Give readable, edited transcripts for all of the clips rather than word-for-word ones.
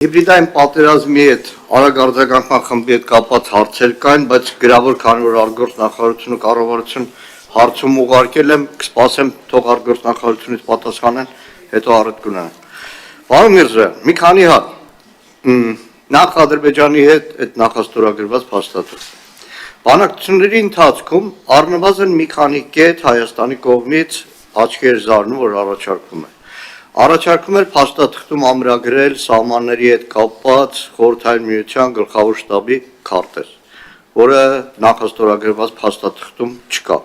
Հիբրիդային պատերազմի հետ արագարձականման խմբի հետ կապված հարցեր կային, բայց գրավոր քանի որ արտգործ նախարարությունը կառավարություն հարցում ուղարկել եմ, կսպասեմ թող արտգործ նախարարությունից պատասխանեն, հետո առիթ կունենան։ Պարոն Միրզոյան, մի քանի հատ նախ Ադրբեջանի հետ այդ նախաստորագրված փաստաթուղթ։ Բանակցությունների ընթացքում առնվազն մի քանի կետ Հայաստանի կողմից աչքի էր զարնում, որ առաջարկվում է։ Առաջարկում էր փաստաթղթում ամրագրել սահմանների հետ կապված Խորհրդային Միության գլխավոր շտաբի քարտեր, որը նախաստորագրված փաստաթղթում չկա։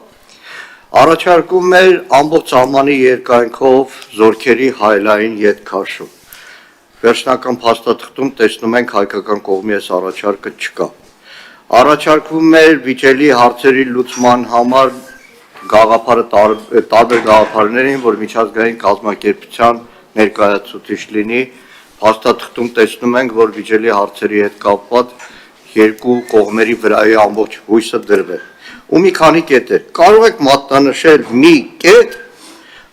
Առաջարկում էր ամբողջ սահմանի երկայնքով զորքերի հայելային ետքաշում։ Վերջնական փաստաթղթում տեսնում ենք հայկական կողմի այս առաջարկը չկա։ Առաջարկվում էր վիճելի հարցերի լուծման համար տարբեր գաղափարներին, որ միջազգային կազմակերպության ներկայացուցիչ լինի, փաստաթղթում տեսնում ենք, որ վիճելի հարցերի հետ կապված երկու կողմերի վրայի ամբողջ հույսը դրվել։ Ու մի քանի կետեր։ Կարող եք մատնանշել մի կետ,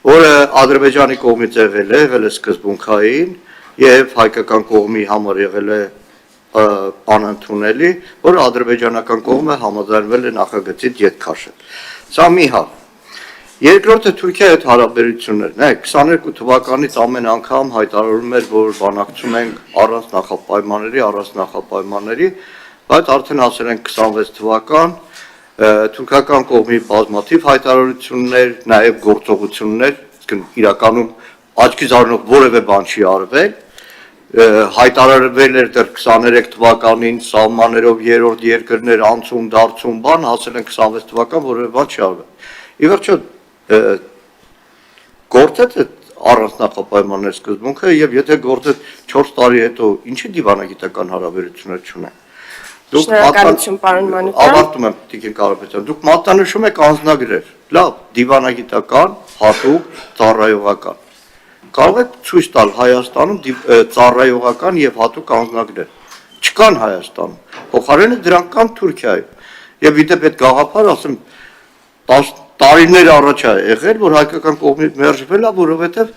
որը Ադրբեջանի կողմից եղել է սկզբունքային եւ հայկական կողմի համար եղել է անընդունելի, որ ադրբեջանական կողմը համաձայնվել է նախագծից ետքաշել։ Սա մի հատ։ Երկրորդը Թուրքիայի հետ հարաբերություններն է, 22 թվականից ամեն անգամ հայտարարում էր, որ բանակցում ենք առանց նախապայմանների, բայց արդեն ասել են 26 թվական, թուրքական կողմի բազմաթիվ հայտարարություններ, նաև գործողություններ, իրականում աչքի զարնող որևէ բան չի արվել, հայտարարվել էր դեռ 23 թվականին սահմաններով երրորդ երկրներ անցում, դարձում բան, ասել են 26 թվական որևէ բան չի արվել։ Ի վերջո գործեց այդ առանց նախապայմանների սկզբունքը եւ եթե գործեց 4 տարի հետո ինչի դիվանագիտական հարաբերություններ չունեն։ Շնորհակալություն, պարոն Մանուկյան։ Ավարտում եմ, Տիկին Կարապետյան, դուք մատնանշում եք անձնագրեր, լավ, դիվանագիտական, հատուկ, ծառայողական։ Կարող եք ցույց տալ Հայաստանում ծառայողական եւ հատուկ անձնագրեր։ Չկան Հայաստանում։ Փոխարենը դրանք կան Թուրքիայում։ Եվ իդեպ այդ գաղափարը, ասեմ, 10 տարիներ առաջ է եղել, որ հայկական կողմից մերժվել է, որովհետեւ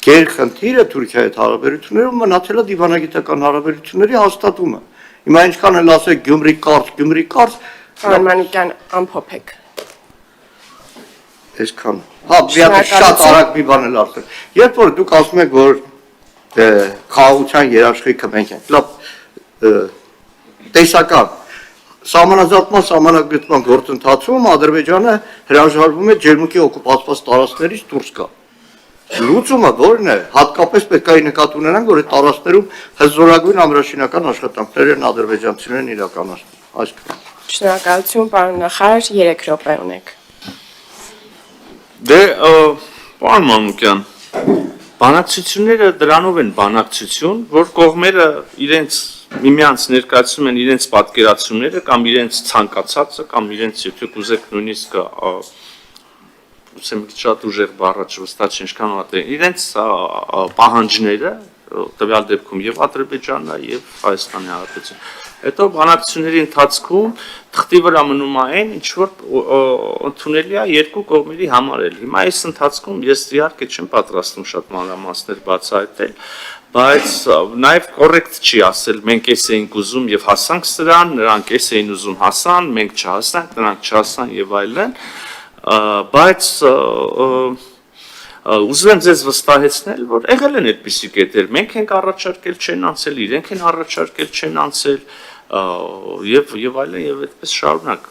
գերխնդիրը Թուրքիայի հետ հարաբերություններում մնացել է դիվանագիտական հարաբերությունների հաստատումը։ Հիմա ինչքան էլ ասեք Գյումրի կարծ, Պարոն Մանուկյան, ամփոփեք։ Այսքան։ Հա, շատ արագ մի բան էլ ասեմ։ Երբ որ դուք ասում եք, որ խաղաղության երաշխիքը մենք ենք, լավ, տեսական սահմանազատման սահմանագծման գործընթացում Ադրբեջանը հրաժարվում է ջերմուկի օկուպացված տարածքներից դուրս գա։ Լուծումը որն է, հատկապես պետք է նկատի ունենանք, որ այդ տարածքներում հզորագույն ամրաշինական աշխատանքներ են ադրբեջանցիներն իրականացնում։ Այսքան։ Շնորհակալություն, պարոն նախարար, 3 րոպե ունեք։ Դե, պարոն Մանուկյան, բանակցությունները դրանով են բանակցություն, որ կողմերը իրենց միմյանց ներկայացնում են իրենց պատկերացումները կամ իրենց ցանկացածը կամ իրենց եթե կուզեք նույնիսկ ուսեմ շատ ուժեղ բառը չվստահ ինչքան ուղղակի իրենց պահանջները տվյալ դեպքում եւ Ադրբեջանն եւ Հայաստանի Հանրապետությունը հետո բանակցությունների ընթացքում թղթի վրա մնում այն ինչ որ ընդունելի է երկու կողմերի համար էլ հիմա այս ընթացքում ես իհարկե չեմ պատրաստում շատ մանրամասներ բացահայտել բայց նաև կոռեկտ չի ասել մենք էս էինք ուզում եւ հասանք սրան նրանք էս էին ուզում հասան մենք չհասանք նրանք չհասան եւ այլն բայց ուզում եմ ձեզ վստահեցնել որ եղել են այդպիսի կետեր մենք ենք առաջարկել չեն անցել իրենք են առաջարկել չեն անցել եւ այլն եւ այդպես շարունակ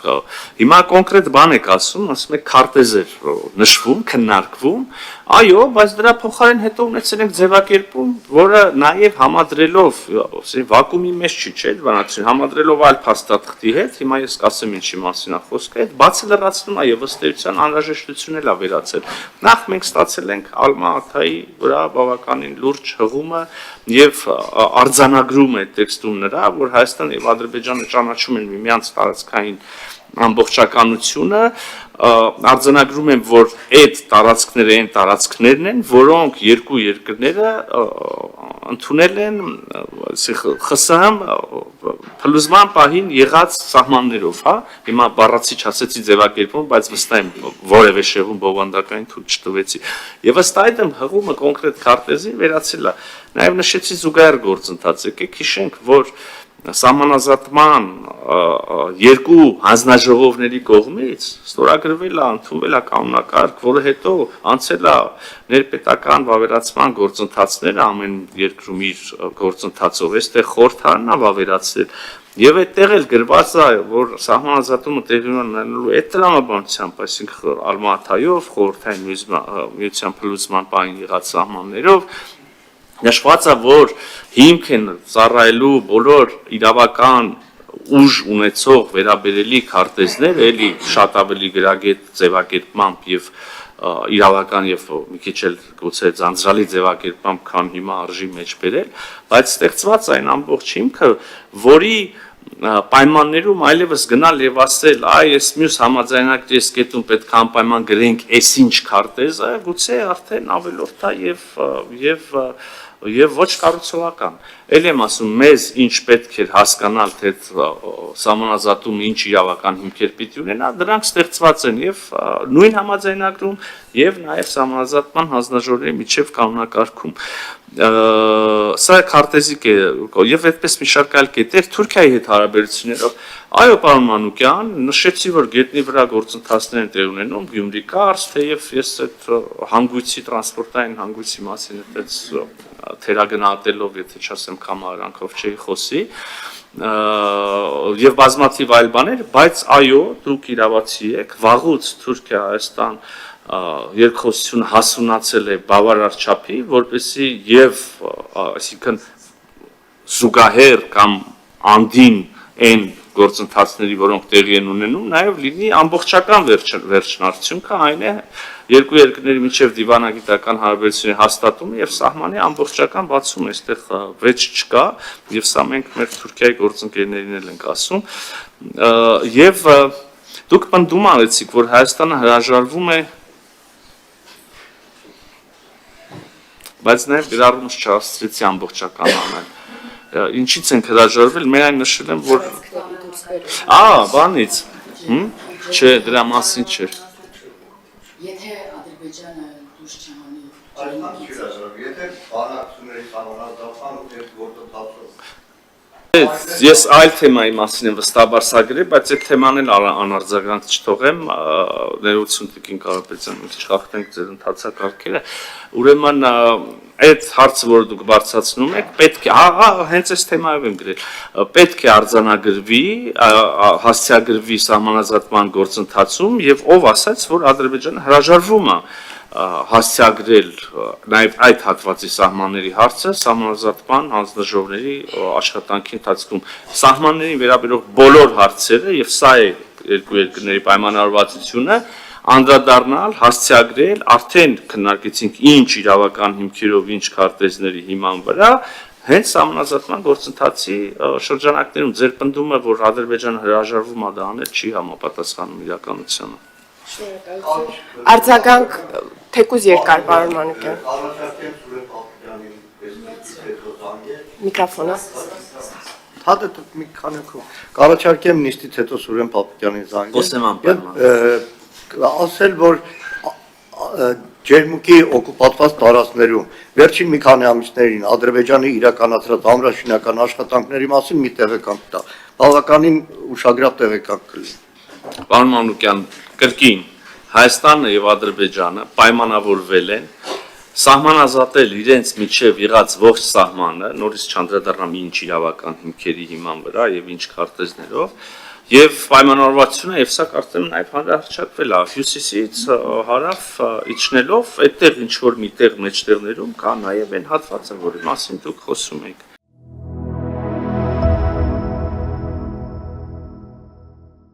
հիմա կոնկրետ բան եք ասում եք քարտեզեր նշվում քննարկվում այո բայց դրա փոխարեն հետո ունեցել ենք ձևակերպում որը նաեւ համադրելով վակուումի մեջ չի չէ բանակցություն համադրելով այլ փաստաթղթի հետ հիմա ես կասեմ ինչի մասին է խոսքը այդ բացը լրացնում է եւ ըստ էության անհրաժեշտություն էլ է վերացել նախ մենք ստացել ենք Ալմա-Աթայի վրա բավականին լուրջ հղումը եւ արձանագրում է տեքստում նրա որ Հայաստան եւ Ադրբեջանը ճանաչում են միմյանց տարածքային ամբողջականությունը արձանագրում են որ այդ տարածքները այն տարածքներն են որոնք երկու երկրները ընդունել են ԽՍՀՄ փլուզման պահին եղած սահմաններով, հա, հիմա բառացիչ ասեցի ձևակերպում, բայց վստահ եմ որևէ շեղում բովանդակային թույլ չտվեցի։ Եվ ըստ այդմ հղումը կոնկրետ քարտեզին վերացել է։ Նաև նշեցի զուգահեռ գործընթաց, եկեք հիշենք, որ սահմանազատման երկու հանձնաժողովների կողմից ստորագրվել է, ընդունվել է կանոնակարգ, որը հետո անցել է ներպետական վավերացման գործընթացները ամեն երկրում իր գործընթացով, այստեղ խորհրդարանն է վավերացրել եւ այդտեղ էլ գրված է, որ սահմանազատումը տեղի ունենալու է տրամաբանությամբ, այսինքն արմատայով, խորհրդային միության փլուզման պահին եղած սահմաններով նշված է, որ հիմք են ծառայելու բոլոր իրավական ուժ ունեցող վերաբերելի քարտեզներ, էլի շատ ավելի գրագետ ձևակերպմամբ եւ իրավական եւ մի քիչ էլ գուցե ձանձրալի ձևակերպմամբ, քան հիմա արժի մեջ բերել, բայց ստեղծված է այն ամբողջ հիմքը, որի պայմաններում այլևս գնալ եւ ասել, այ այս մյուս համաձայնագրի այս կետում պետք է անպայման գրենք այսինչ քարտեզը, գուցե արդեն ավելորդ է եւ ոչ կառուցողական։ Էլ եմ ասում, մեզ ինչ պետք է հասկանալ, թե սահմանազատումը ինչ իրավական հիմքեր պիտի ունենա, դրանք ստեղծված են եւ նույն համաձայնագրում եւ նաեւ սահմանազատման հանձնաժողովների միջև կանոնակարգում։ Սա քարտեզիկ է եւ այդպես մի շարք այլ կետեր Թուրքիայի հետ հարաբերություններով։ Այո, պարոն Մանուկյան, նշեցի, որ գետնի վրա գործընթացներ են տեղի ունենում, Գյումրի կարս, թեև ես այդ հանգույցի տրանսպորտային հանգույցի մասին այդպես թերագնահատելով, եթե չասեմ կամարանքով չի խոսի, եւ բազմաթիվ այլ բաներ, բայց այո, դուք իրավացի եք, վաղուց Թուրքիա-Հայաստան երկխոսությունը հասունացել է բավարար չափի, որպեսզի եւ այսինքն զուգահեռ կամ անդին այն գործընթացների, որոնք տեղի են ունենում, նաև լինի ամբողջական վերջնարդյունքը, այն է երկու երկրների միջև դիվանագիտական հարաբերությունների հաստատումը եւ սահմանի ամբողջական բացումը, այստեղ վեճ չկա եւ սա մենք մեր Թուրքիայի գործընկերներին էլ ենք ասում եւ դուք պնդում արեցիք, որ Հայաստանը հրաժարվում է, բայց նաև գրառումս չհասցրեցի ամբողջական անել։ Ինչից ենք հրաժարվել, մեր այն նշել եմ, որ բանից, չէ, դրա մասին չէր։ Եթե Ադրբեջանը դուրս չհանի, եթե բանակցությունների սահմանազատման ու այդ գործընթացով Ես այլ թեմայի մասին եմ վստահաբար սա գրել, բայց այդ թեման էլ անարձագանք չթողեմ, ներողություն տիկին Կարապետյան, մի քիչ խախտենք ձեր ընթացակարգերը, ուրեմն այդ հարցը, որը դուք բարձրացնում եք, պետք է, հենց այս թեմայով եմ գրել, պետք է արձանագրվի, հասցեագրվի սահմանազատման գործընթացում եւ ով ասաց, որ Ադրբեջանը հրաժարվում է հասցեագրել նաև այդ հատվածի սահմանների հարցը սահմանազատման հանձնաժողովների աշխատանքի ընթացքում սահմաններին վերաբերող բոլոր հարցերը եւ սա է երկու երկրների պայմանավորվածությունը անդրադառնալ, հասցեագրել, արդեն քննարկեցինք ինչ իրավական հիմքերով, ինչ քարտեզների հիման վրա հենց սահմանազատման գործընթացի շրջանակներում ձեր պնդումը, որ Ադրբեջանը հրաժարվում է դա անել, չի համապատասխանում իրականությանը։ Արձագանք թեկուզ երկար, պարոն Մանուկյան։ Միկրոֆոնը։ Հատը մի քանի Կարաչարկեմ նիստից հետո Սուրեն Պապիկյանին զանգել։ Խոսեմ անպայման։ Ասել, որ Ջերմուկի օկուպացված տարածքներում վերջին մի քանի ամիսներին Ադրբեջանի իրականացրած ամրաշինական աշխատանքների մասին մի տեղեկանք տա։ Բավականին ուշագրավ տեղեկանք կլինի։ Պարոն Մանուկյան, կրկին Հայաստանը եւ Ադրբեջանը պայմանավորվել են սահմանազատել իրենց միջև եղած ողջ սահմանը, նորից չանդրադառնամ ինչ իրավական հիմքերի հիման վրա եւ ինչ քարտեզներով, եւ պայմանավորվածությունը եւ սա կարծեմ նաեւ հանրահրճակվել է հյուսիսից հարավ իջնելով, այդտեղ ինչ որ միտեղ մեջտեղներում կա նաեւ այն հատվածը, որի մասին դուք խոսում եք։